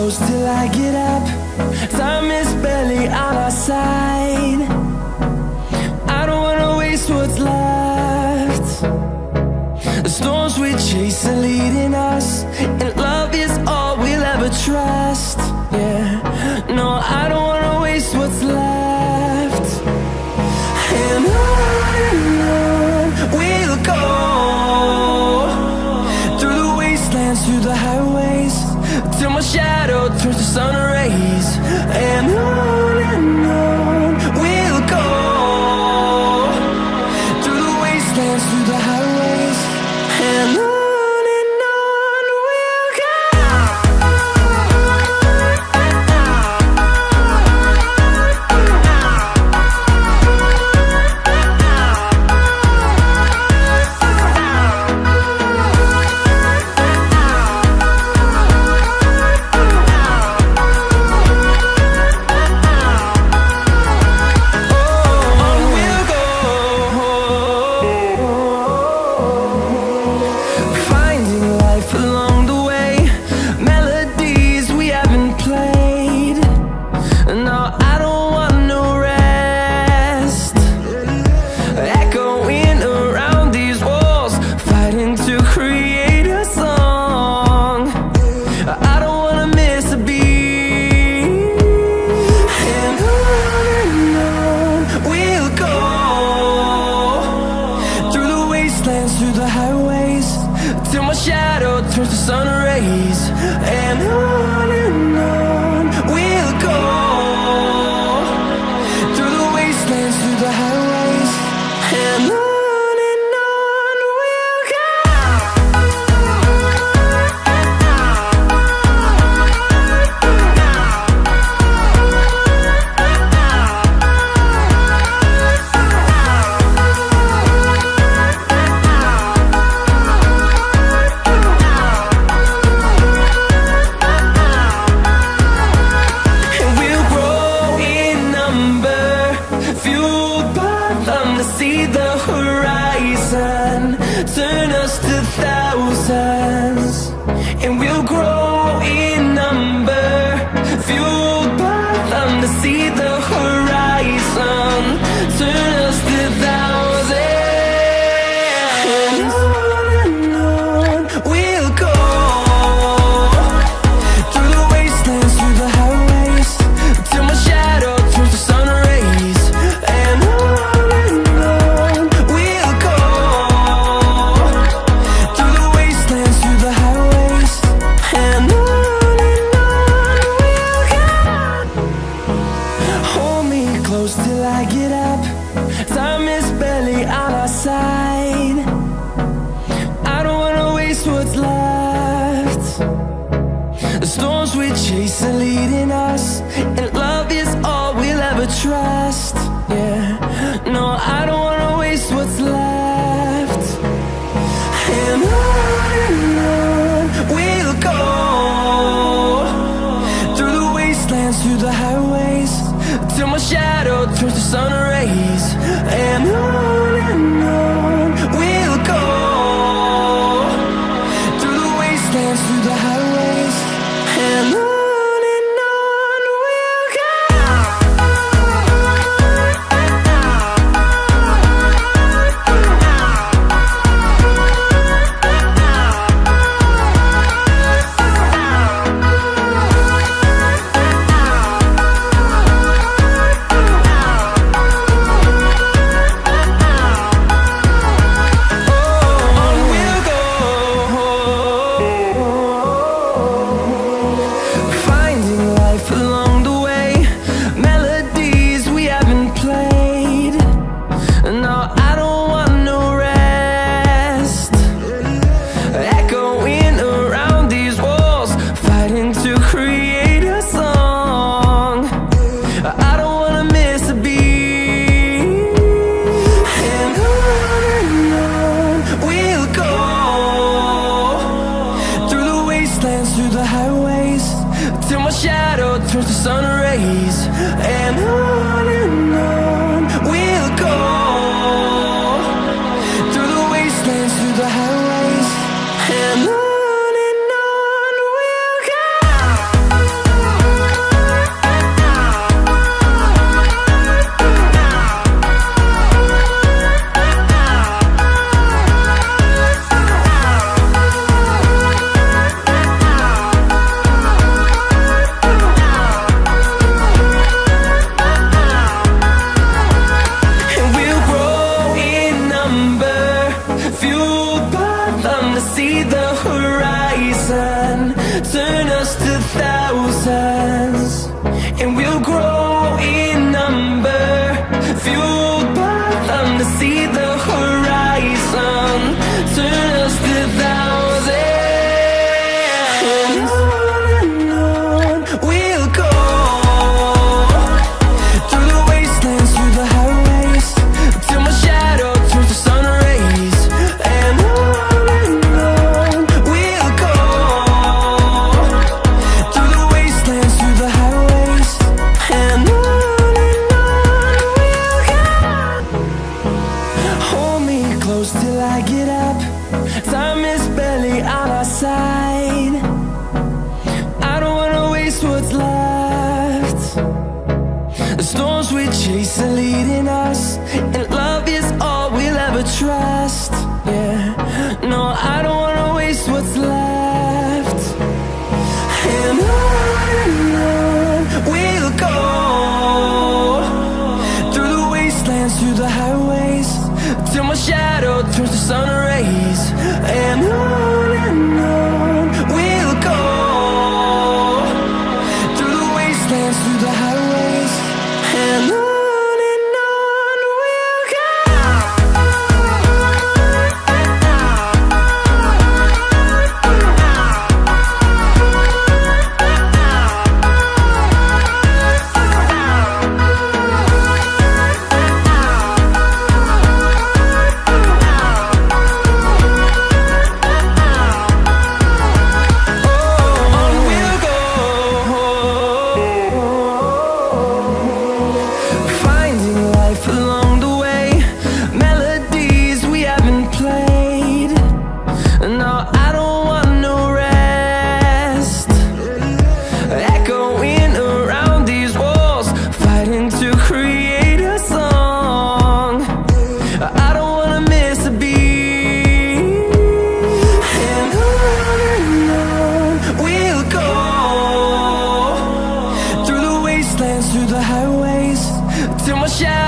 close till I get up. Time is barely on our side. I don't wanna waste what's left. The storms we chase are leading us, and love is all we'll ever trust. Yeah, no, I don't wanna waste what's left. And on we'll go, through the wastelands, through the highways, till my shadow turns to sun rays. And on we'll go, through the wastelands, through the highways, and on. Through the highways, till my shadow turns to sun rays. And on we'll go, through the wastelands, through the highways, and on we'll go. See the horizon turn us to thousands, and we'll grow in number, fueled by them. To see the horizon turn us to thousands, and on we'll go, through the wastelands, through the highways, till my shadow turns to sun rays. And close till I get up. Time is barely on our side. I don't wanna waste what's left. The storms we chase are leading us, and love is all we'll ever trust. Yeah, no, I don't wanna waste what's left. And on we'll go, through the wastelands, through the highways, till my shadow turns to sun rays. And on we'll go, through the wastelands, through the highways, and on we'll go. fueled by them to see the horizon, turn us to thousands, and we'll grow in number. Fueled by them to see the horizon, turn us to thousands, and on we'll go, through the wastelands, through the highways, till my shadow turns to sun rays. And on we'll go, through the wastelands, through the highways, and on we'll go. Hold me close till I get up. Time is barely on our side. I don't wanna waste what's left. The storms we chase are leading us, and love is all we'll ever trust. Yeah, no, I don't wanna waste what's left. And on we'll go, through the wastelands, through the highways, till my shadow turns to sun rays. And on we'll go, through the wastelands, through the highways, and on we'll go. Through the highways, till my shadow